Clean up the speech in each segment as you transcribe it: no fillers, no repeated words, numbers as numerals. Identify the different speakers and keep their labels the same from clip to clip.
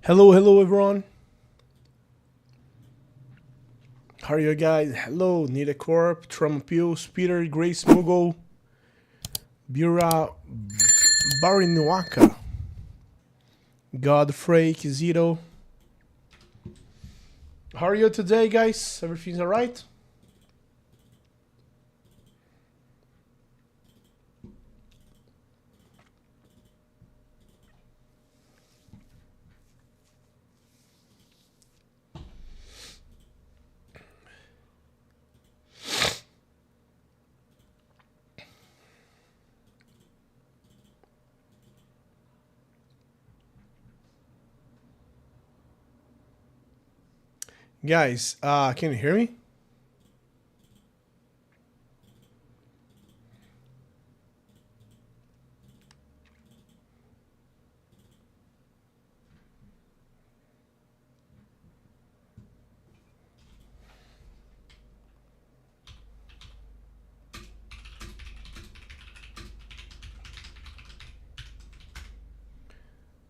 Speaker 1: Hello, hello everyone. How are you guys? Hello, Nita Corp, Trumpius, Peter, Grace Mughal, Bura Barinuaka, Godfrey, Kizito. How are you today, guys? Everything's alright? Guys, can you hear me?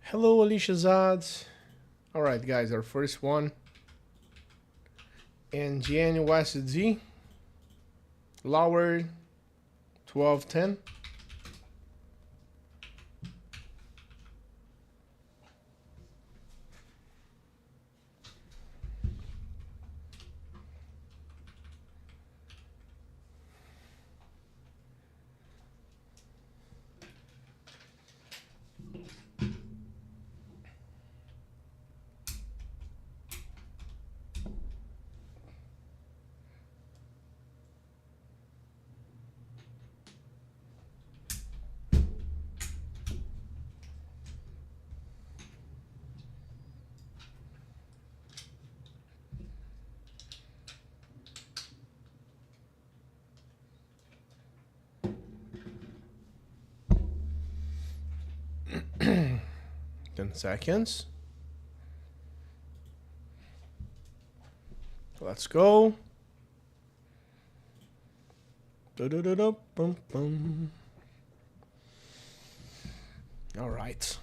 Speaker 1: Hello, Alicia Zad. Alright, guys, our first one. And Jan West Z. Lower 1210. Ten seconds. Let's go. Bum. All right.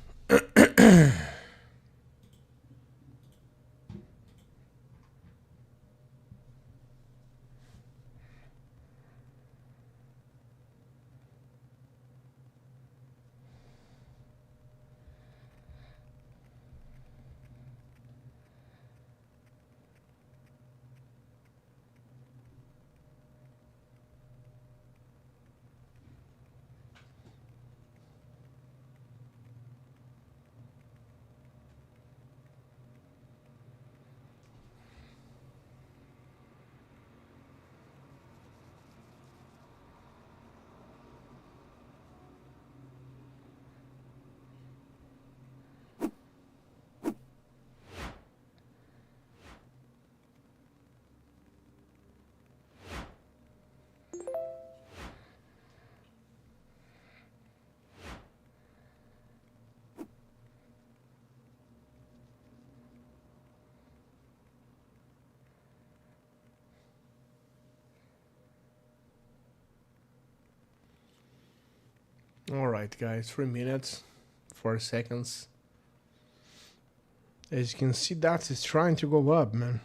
Speaker 1: All right, guys. 3 minutes, 4 seconds. As you can see, that is trying to go up, man.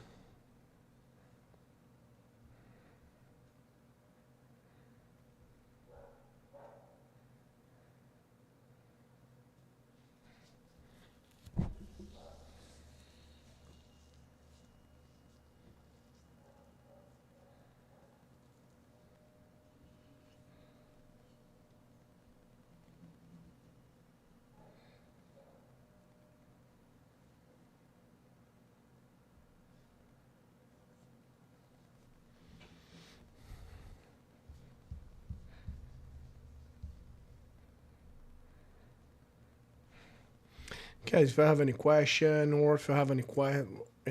Speaker 1: Guys, if you have any question or if you have any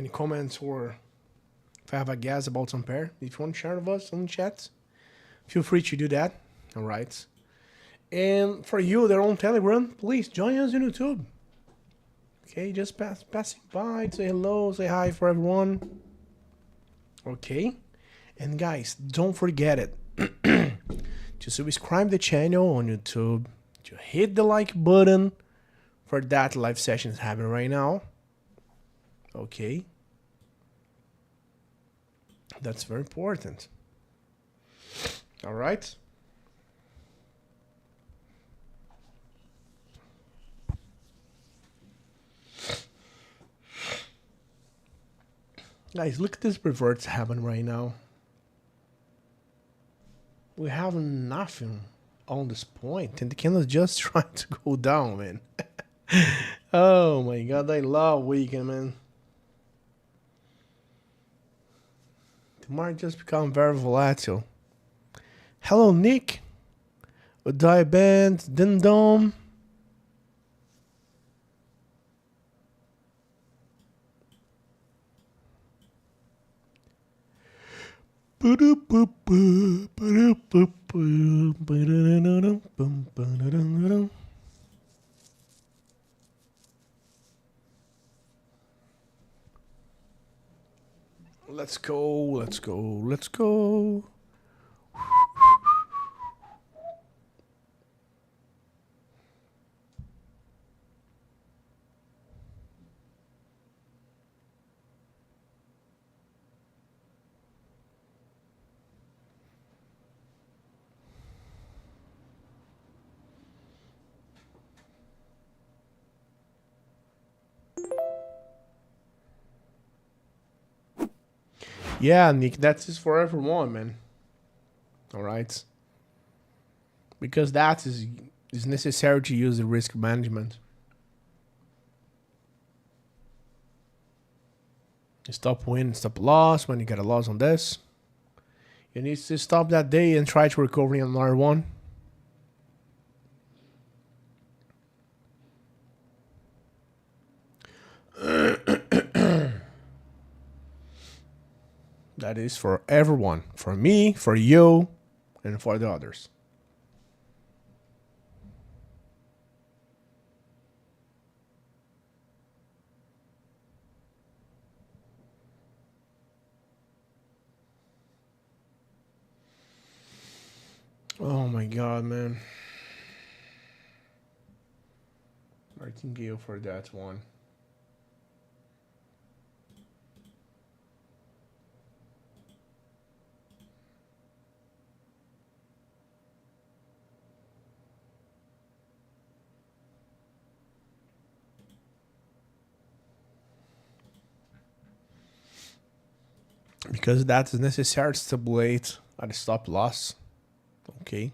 Speaker 1: comments or if you have a guess about some pair, if you want to share with us on the chat, feel free to do that. All right. And for you that are on Telegram, please join us on YouTube. Okay, just passing by, say hello, say hi for everyone. Okay. And guys, don't forget it. To subscribe the channel on YouTube, to hit the like button for that live session is happening right now. Okay. That's very important. All right. Guys, look at this reverse happen right now. We have nothing on this point, and the candle is just trying to go down, man. Oh my god, I love weekend, man. The market just become very volatile. Hello, Nick. Bollinger Bands, Din Dom. Let's go, let's go, let's go. Yeah, Nick, that's just for everyone, man. All right. Because that is necessary to use the risk management. Stop win, stop loss. When you get a loss on this, you need to stop that day and try to recover on another one. That is for everyone. For me, for you, and for the others. Oh my god, man. Martingale for that one. Because that is necessary to stabilize at a stop loss. Okay.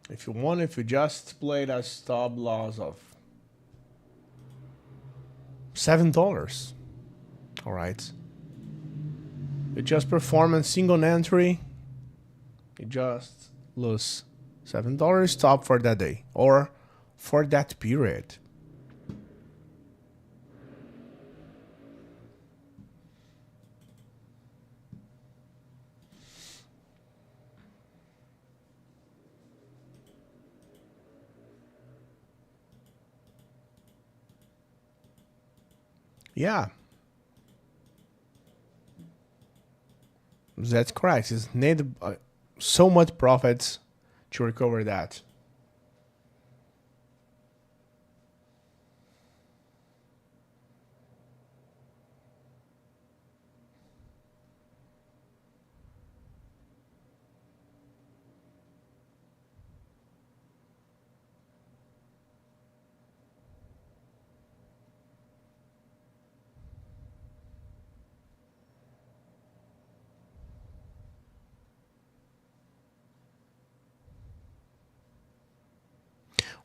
Speaker 1: If you want, if you just played a stop loss of $7, all right. You just perform a single entry. You just lose $7 stop for that day or for that period. Yeah. That's correct. It's need so much profits to recover that.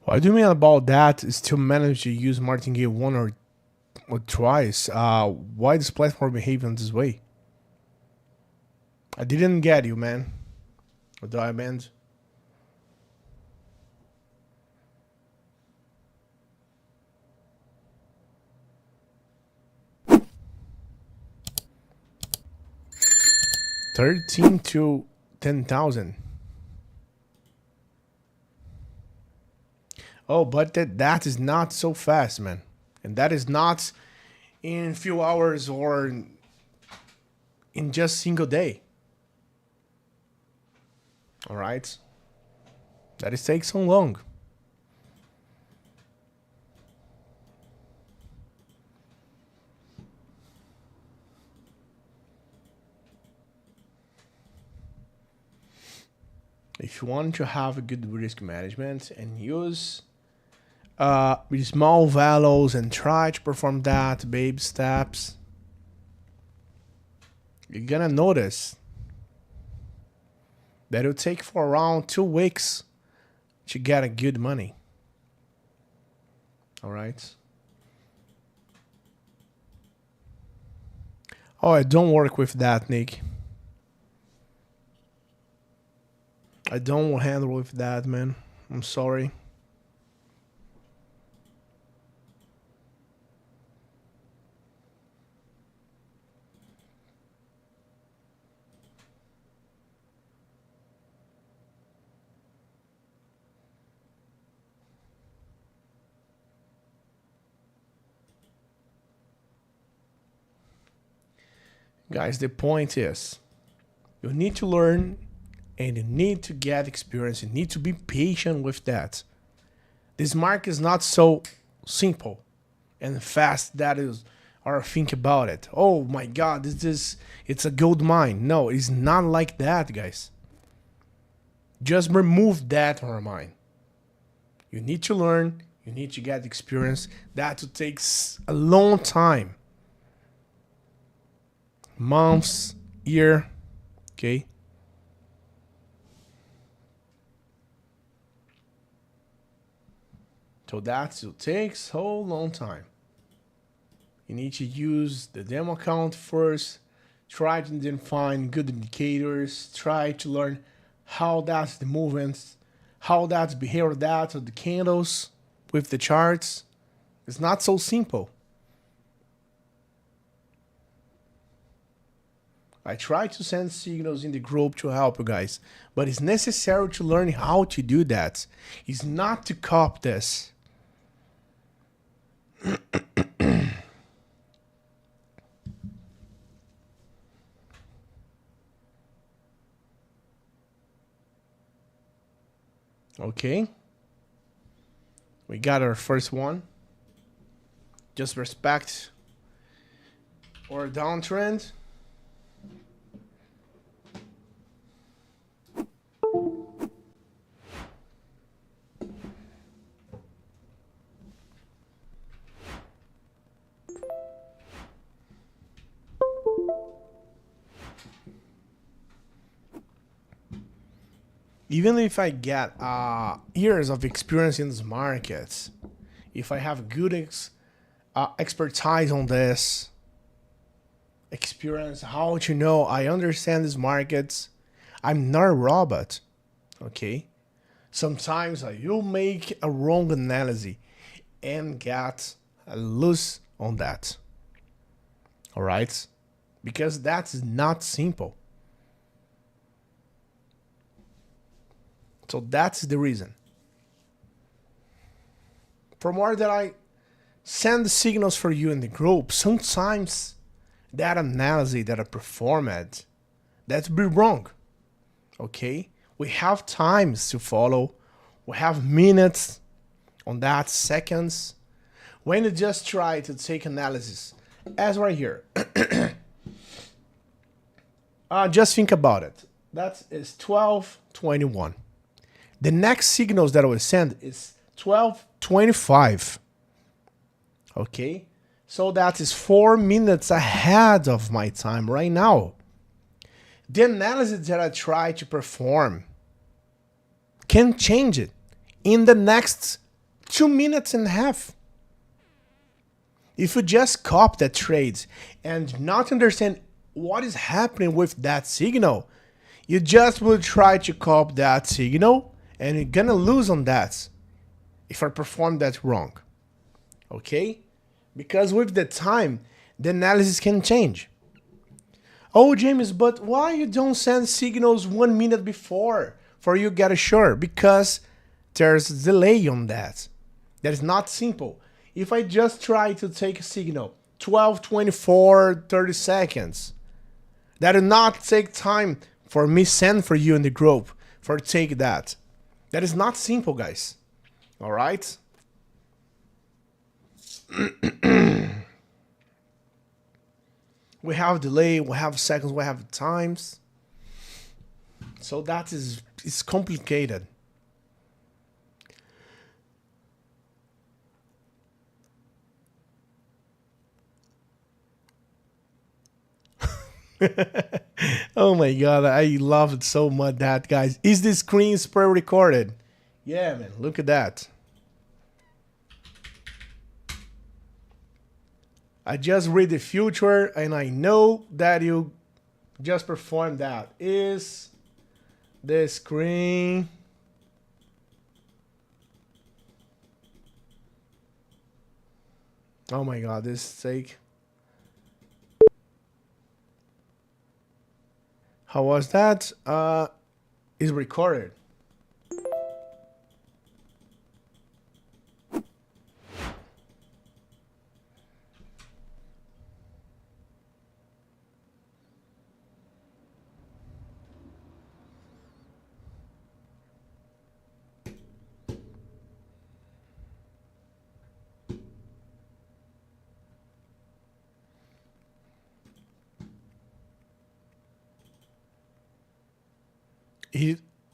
Speaker 1: What do you mean about that? Is to manage to use martingale one or twice? Why this platform behaving this way? I didn't get you, man. With diamonds. $13 to $10,000. Oh, but that is not so fast, man. And that is not in few hours or in just single day. All right. That is takes so long. if you want to have a good risk management and use with small values and try to perform that baby steps, you're gonna notice that it'll take for around 2 weeks to get a good money. All right. Oh, I don't work with that, Nick. I don't handle with that, man. I'm sorry. Guys, the point is you need to learn and you need to get experience. You need to be patient with that. This market is not so simple and fast that is or think about it. Oh my god, it's a gold mine. No, it's not like that, guys. Just remove that from our mind. You need to learn, you need to get experience. That takes a long time. Months, year, okay? So that takes a whole long time. You need to use the demo account first, try to then find good indicators, try to learn how that's the movements, how that's behavior that of the candles with the charts. It's not so simple. I try to send signals in the group to help you guys, but it's necessary to learn how to do that. It's not to copy this. Okay. We got our first one. Just respect our downtrend. Even if I get years of experience in this market, if I have good expertise on this, experience, how to know, I understand these markets, I'm not a robot, okay? Sometimes I will make a wrong analysis and get a loose on that, all right? Because that's not simple. So that's the reason. For more that I send the signals for you in the group, sometimes that analysis that I performed, that's be wrong. Okay? We have times to follow. We have minutes on that, seconds. When you just try to take analysis, as right here, just think about it. That is 12:21. The next signals that I will send is 12:25. Okay? So that is 4 minutes ahead of my time right now. The analysis that I try to perform can change it in the next 2.5 minutes. If you just copy that trade and not understand what is happening with that signal, you just will try to copy that signal and you're gonna lose on that if I perform that wrong. Okay? Because with the time, the analysis can change. Oh, James, but why you don't send signals 1 minute before for you get sure? Because there's a delay on that. That is not simple. If I just try to take a signal 12:24, 30 seconds, that will not take time for me send for you in the group for take that. That is not simple, guys. All right? We have delay, we have seconds, we have times. So that is, it's complicated. Oh my god, I love it so much that, guys. Is the screen pre-recorded? Yeah, man, look at that. I just read the future and I know that you just performed that. Is the screen oh my god, this sake. How was that? Is recorded.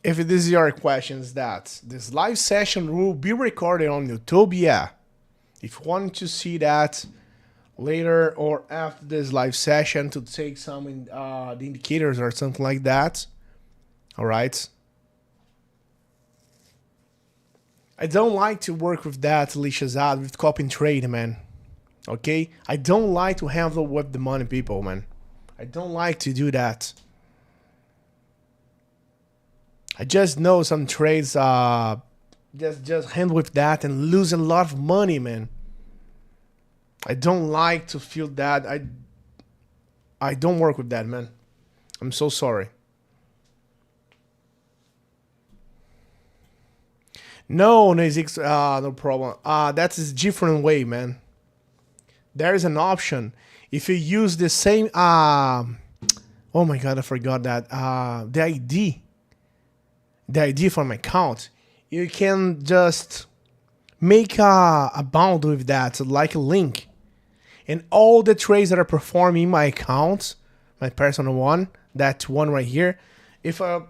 Speaker 1: If this is your questions, that this live session will be recorded on YouTube, yeah. If you want to see that later or after this live session to take some the indicators or something like that, all right. I don't like to work with that, Lishazad, with copy and trade, man. Okay, I don't like to handle with the money people, man. I don't like to do that. I just know some trades just handle with that and lose a lot of money, man. I don't like to feel that. I don't work with that, man. I'm so sorry. No, Nazix, no problem. That's a different way, man. There is an option. If you use the same, oh my god, I forgot that. The ID for my account, you can just make a bound with that, like a link. And all the trades that are performing in my account, my personal one, that one right here, if I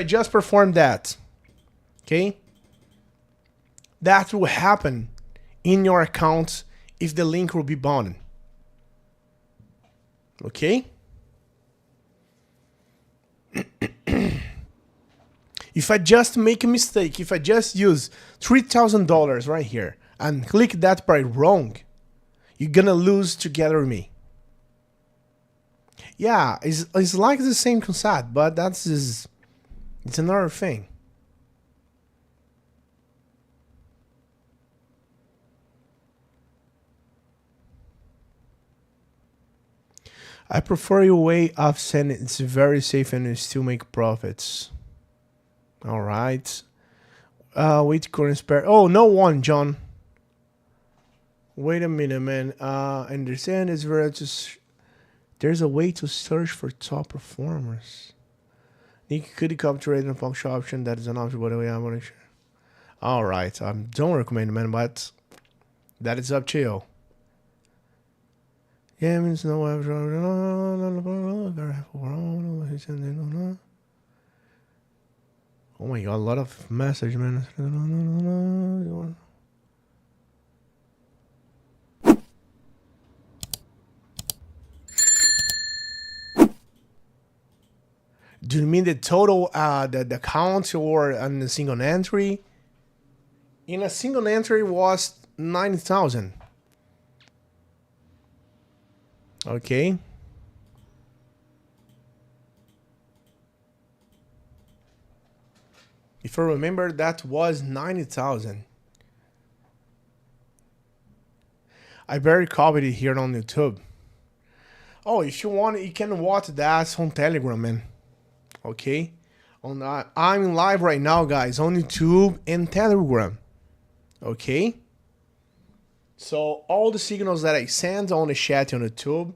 Speaker 1: just perform that, okay, that will happen in your account if the link will be bounded. Okay? If I just make a mistake, if I just use $3,000 right here and click that by wrong, you're gonna lose together with me. Yeah, it's like the same concept, but it's another thing. I prefer your way of saying it's very safe and you still make profits. All right. Wait, current spare. Oh, no one, John. Wait a minute, man. Understand is very just. There's a way to search for top performers. Nick could capture it in a function option. That is an option, by the way. I want to. All right. I don't recommend it, man, but that is up to you. Yeah, means no. Oh my god, a lot of message, man. Do you mean the total, the count or on a single entry? In a single entry was 90,000. Okay. If I remember, that was 90,000. I barely copied it here on YouTube. Oh, if you want, you can watch that on Telegram, man. Okay? I'm live right now, guys, on YouTube and Telegram. Okay? So all the signals that I send on the chat on YouTube,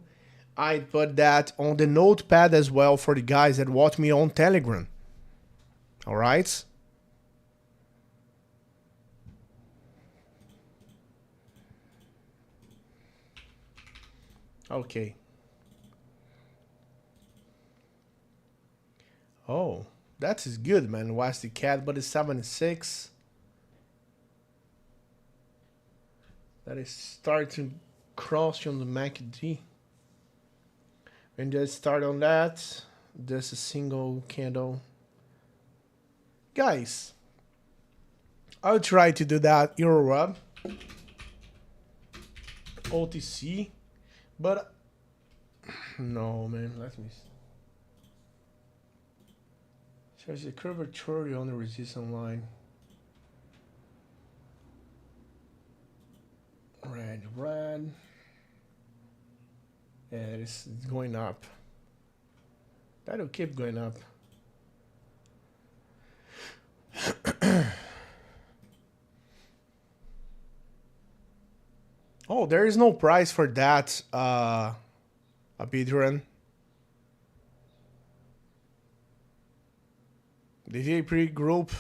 Speaker 1: I put that on the notepad as well for the guys that watch me on Telegram. All right? Okay. Oh, that is good, man. Watch the cat, but it's 76. That is starting to cross on the MACD. And just start on that. Just a single candle. Guys, I'll try to do that Euro rub. OTC. But no, man. Let me. There's a curvature on the resistance line. Red, red. Yeah, it's going up. That'll keep going up. Oh, there is no price for that, Abidran. The VIP group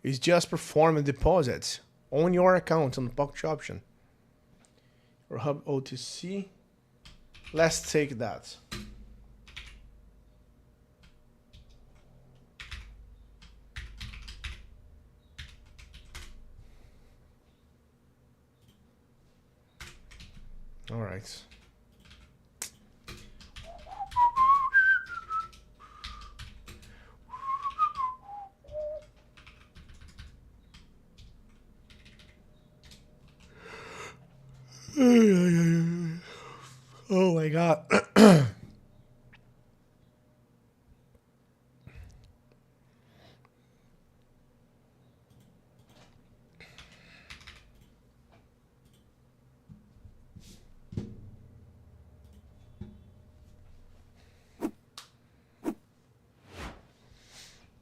Speaker 1: is just performing deposits on your account on the pocket option. Or Hub OTC. Let's take that. All right. Oh my God.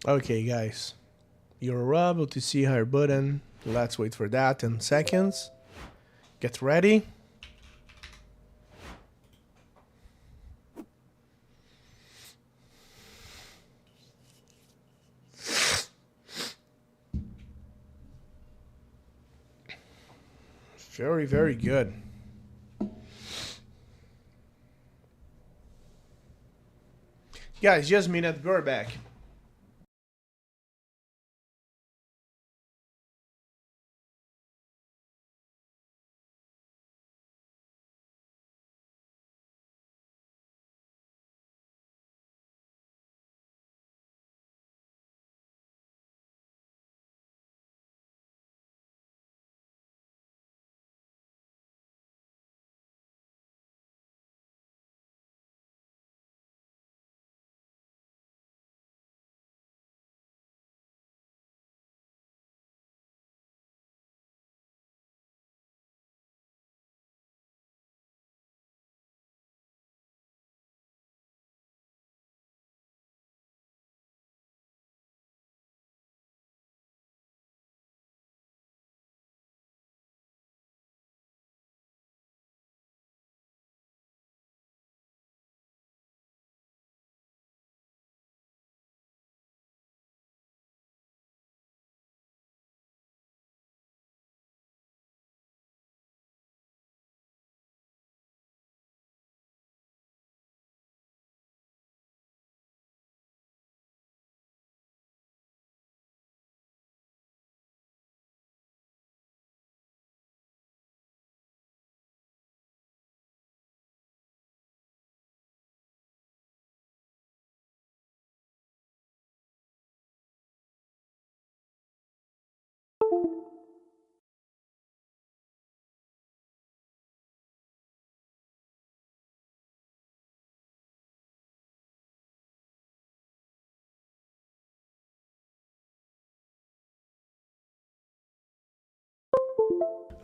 Speaker 1: Okay, guys. You're able to see her button. Let's wait for that 10 seconds. Get ready. Very, very good. Guys, just a minute. We're back.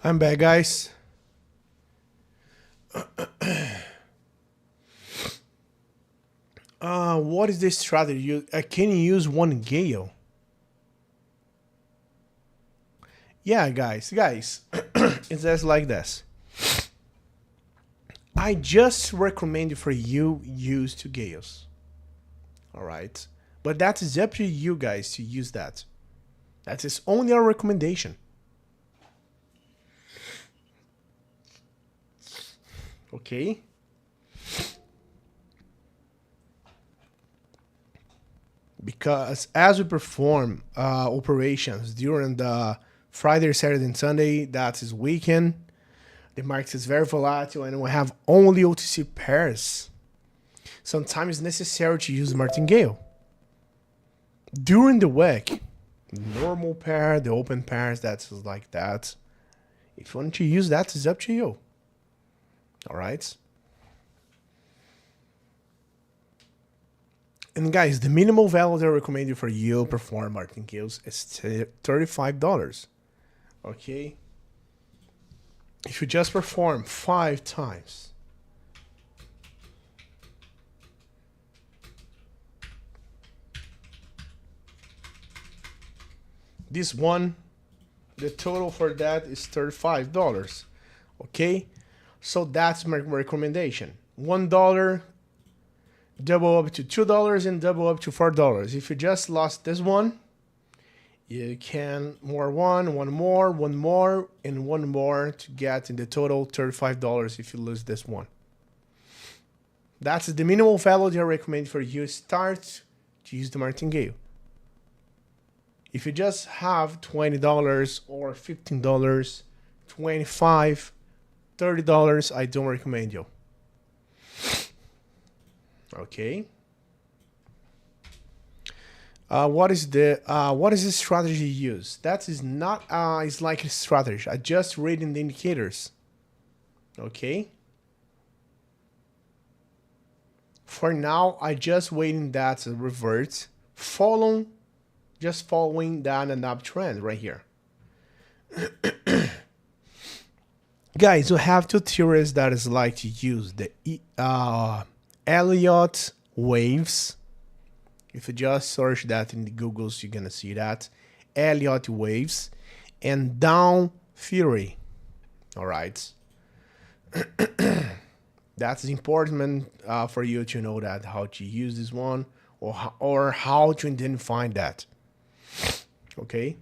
Speaker 1: I'm back, guys. What is this strategy? Can you use one Gale? Yeah, guys, it's just like this. I just recommend for you use two Gales. All right, but that is up to you guys to use that. That is only our recommendation. Okay. because as we perform operations during the Friday, Saturday, and Sunday, that is weekend, the market is very volatile and we have only OTC pairs. Sometimes it's necessary to use martingale. During the week, the normal pair, the open pairs, that's like that. If you want to use that, it's up to you. All right. And guys, the minimal value that I recommend you for you perform martingales is $35. Okay. If you just perform 5 times, this one, the total for that is $35. Okay, so that's my recommendation. $1, double up to $2, and double up to $4. If you just lost this one, you can one more, and one more to get in the total $35 if you lose this one. That's the minimal value that I recommend for you start to use the martingale. If you just have $20 or $15, $25, $30, I don't recommend you. Okay. What is the strategy you use? That is not it's like a strategy. I just reading the indicators. Okay. For now, I just waiting that to revert, just following down an uptrend right here. Guys, we have 2 theories that is like to use the Elliott waves. If you just search that in the Googles, you're gonna see that Elliott waves and down theory. All right. That's important for you to know that how to use this one or how to identify that. Okay,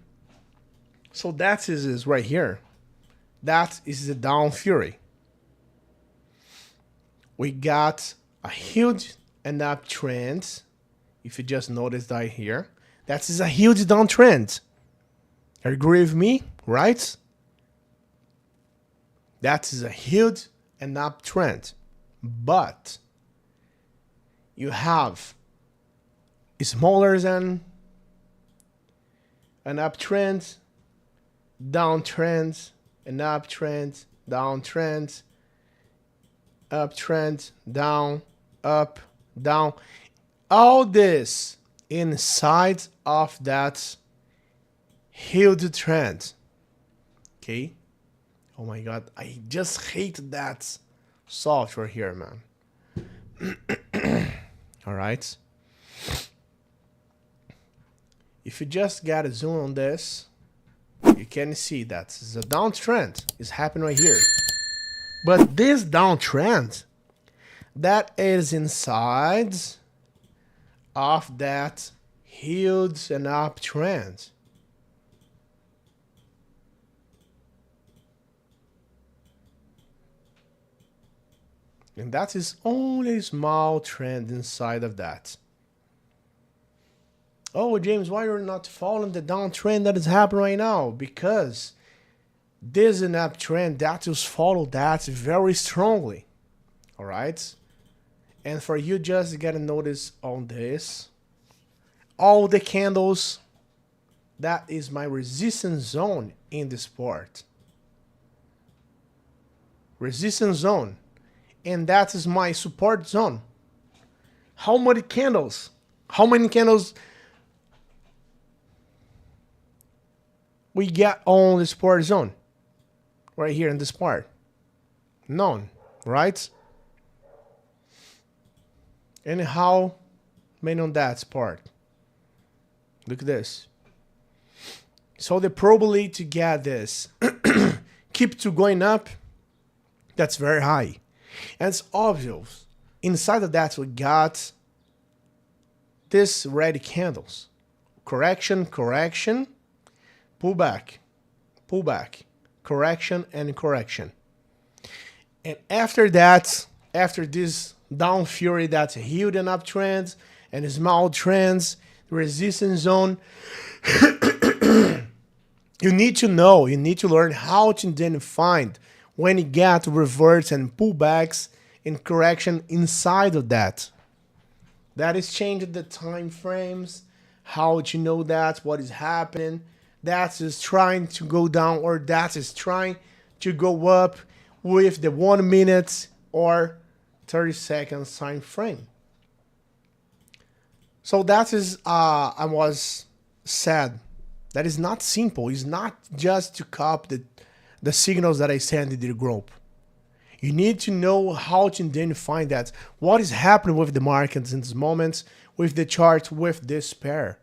Speaker 1: so that is right here. That is the down theory. We got a huge and uptrend. If you just notice that here, that is a huge downtrend. Agree with me, right? That is a huge and uptrend. But you have smaller than an uptrend, downtrend, an uptrend, downtrend, uptrend, down, up, down. All this inside of that huge trend. Okay. Oh my God, I just hate that software here, man. All right. If you just get a zoom on this, you can see that the downtrend is happening right here. But this downtrend, that is inside of that huge and uptrend. And that is only a small trend inside of that. Oh, James, why you're not following the downtrend that is happening right now? Because this is an uptrend that is follow that very strongly. All right. And for you just get a notice on this, all the candles, that is my resistance zone in this part. Resistance zone. And that is my support zone. How many candles? How many candles we get on the support zone? Right here in this part. None, right? And how many on that part? Look at this. So the probability to get this keep to going up, that's very high. And it's obvious. Inside of that, we got this red candles. Correction, correction, pullback, pullback, correction, and correction. And after that, after this down fury that's huge and uptrends and small trends, the resistance zone. You need to know, you need to learn how to identify when you get reverts and pullbacks and correction inside of that. That is changing the time frames, how to know that, what is happening. That is trying to go down or that is trying to go up with the 1 minute or 30 seconds time frame. So that is, I was sad. That is not simple. It's not just to copy the signals that I send in the group. You need to know how to identify that. What is happening with the markets in this moment, with the chart, with this pair.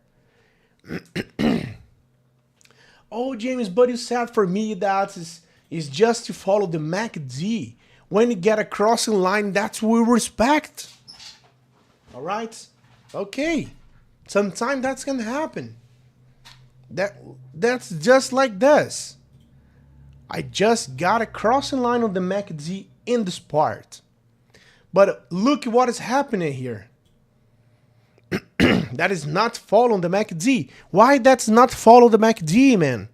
Speaker 1: Oh, James, but you said for me that is just to follow the MACD. When you get a crossing line, that's what we respect. All right? Okay. Sometimes that's going to happen. That's just like this. I just got a crossing line on the MACD in this part. But look what is happening here. That is not following the MACD. Why that's not follow the MACD, man?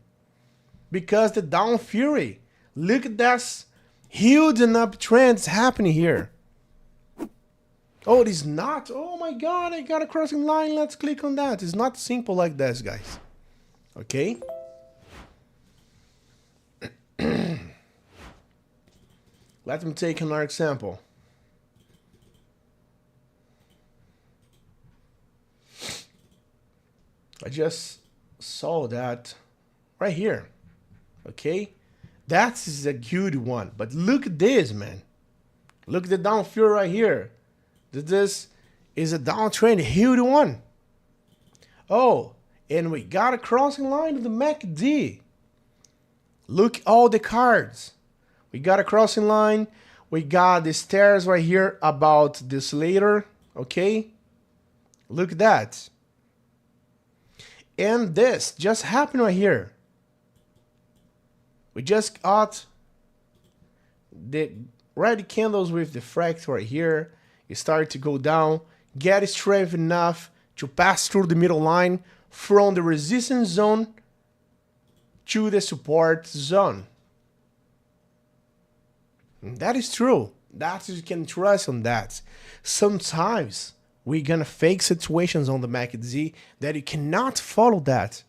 Speaker 1: Because the down fury. Look at that huge and uptrends happening here. Oh, it is not. Oh my God, I got a crossing line. Let's click on that. It's not simple like this, guys. Okay? Let me take another example. I just saw that right here. Okay? That is a good one. But look at this, man. Look at the down fury right here. This is a downtrend, a huge one. Oh, and we got a crossing line of the MACD. Look all the cards. We got a crossing line. We got the stairs right here about this later. Okay? Look at that. And this just happened right here. We just got the red candles with the fractal right here. It started to go down, get strength enough to pass through the middle line from the resistance zone to the support zone. And that is true. That you can trust on that. Sometimes we're gonna fake situations on the MACD that you cannot follow that.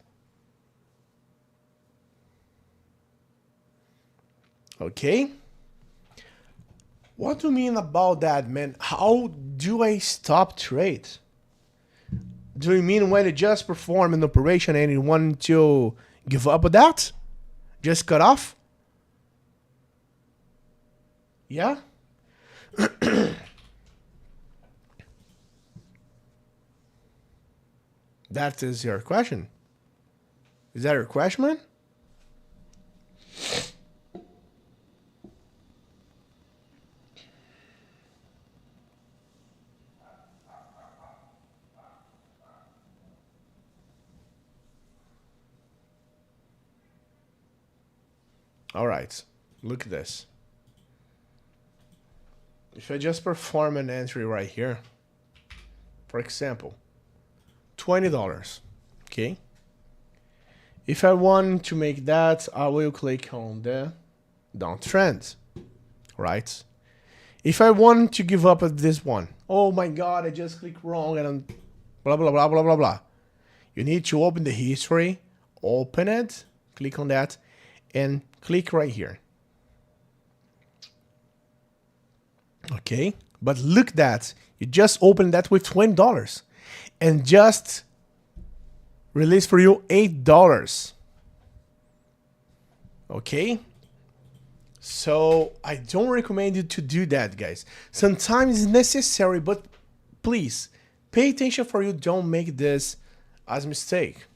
Speaker 1: Okay? What do you mean about that, man? How do I stop trade? Do you mean when you just perform an operation and you want to give up with that? Just cut off? Yeah? That is your question. Is that your question, man? All right, look at this. If I just perform an entry right here, for example, $20, okay? If I want to make that, I will click on the downtrend, right? If I want to give up at this one, oh my God, I just clicked wrong and blah, blah, blah, blah, blah, blah. You need to open the history, open it, click on that, and click right here. Okay, but look at that. You just opened that with $20 and just released for you $8. Okay, so I don't recommend you to do that, guys. Sometimes it's necessary, but please pay attention for you don't make this as a mistake.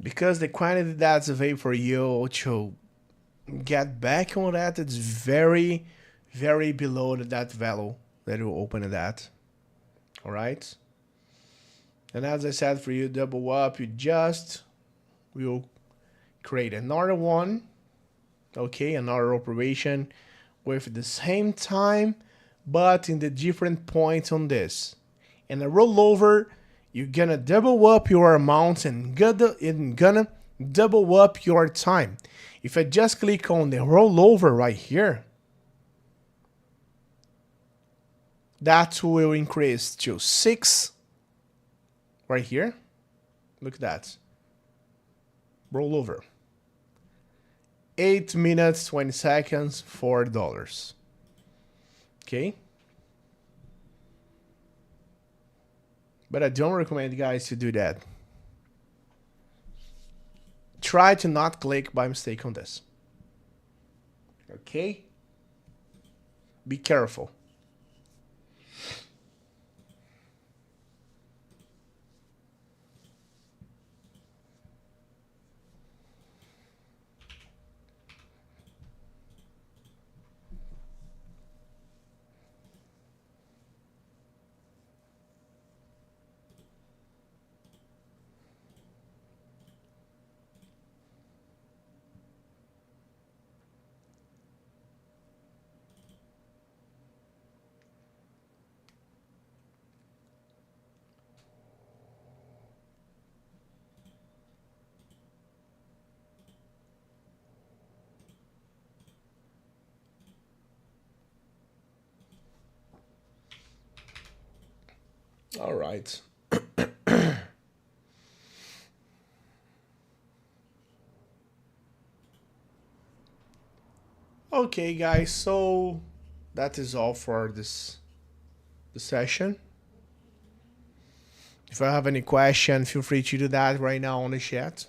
Speaker 1: Because the quantity that's available for you to get back on that, it's very, very below that value that you open it at. All right. And as I said, for you double up, you just we'll create another one. Okay, another operation with the same time, but in the different points on this. And a rollover, you're gonna double up your amount and gonna double up your time. If I just click on the rollover right here, that will increase to 6 right here. Look at that. Rollover. 8 minutes, 20 seconds, $4. Okay. But I don't recommend guys to do that. Try to not click by mistake on this. Okay? Be careful. All right. Okay, guys, so that is all for this session. If you have any question, feel free to do that right now on the chat.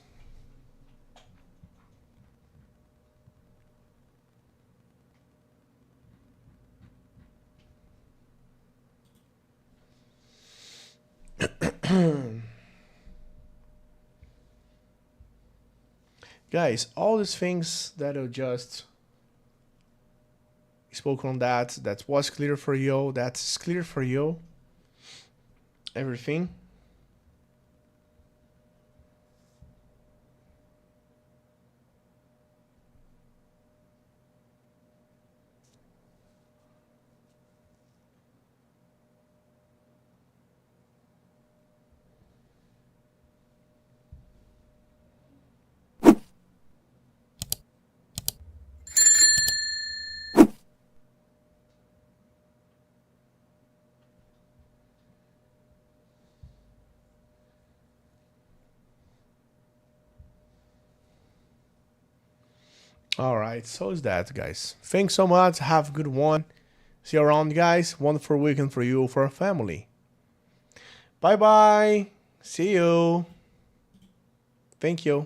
Speaker 1: Guys, all these things that I just spoke on that was clear for you, that's clear for you, everything. All right, so is that, guys. Thanks so much. Have a good one. See you around, guys. Wonderful weekend for you, for our family. Bye bye. See you. Thank you.